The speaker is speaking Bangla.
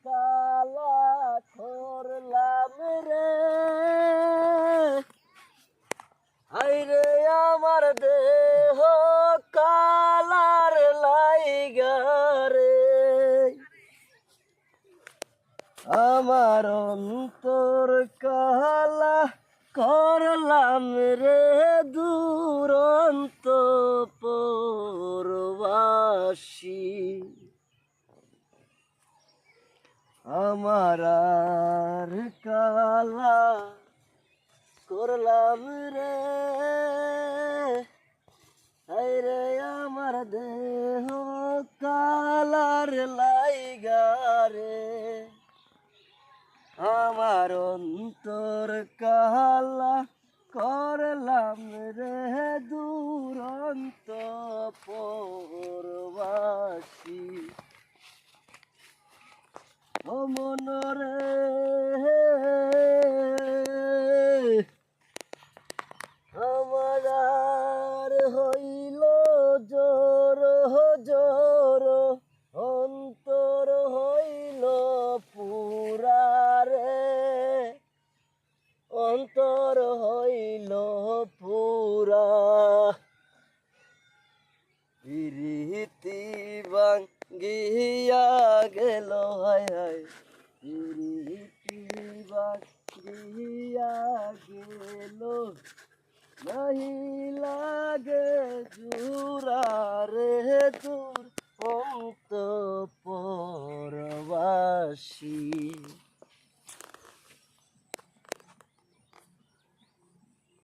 কালা করলাম রে, আইরে আমার দেহ কালার লাইগা রে, আমার অন্তর কালা করলাম রে, দুরন্ত পরবাসী। আমার আর কালা করলাম রে, আইরে আমার দেহ কালার লাইগা রে, আমার অন্তর কালা করলাম রে, দুরন্ত পরবাসী। ও মনরে আমার আর হইল জোর জোর, অন্তর হইল পুরা রে, অন্তর হইল পুরা। প্রীতি ভাঙ্গিয়া গেল, হায় হায় প্রীতি ভাঙ্গিয়া গেল, নাহি লাগে জুরা রে, দূর অন্ত পরবাসী।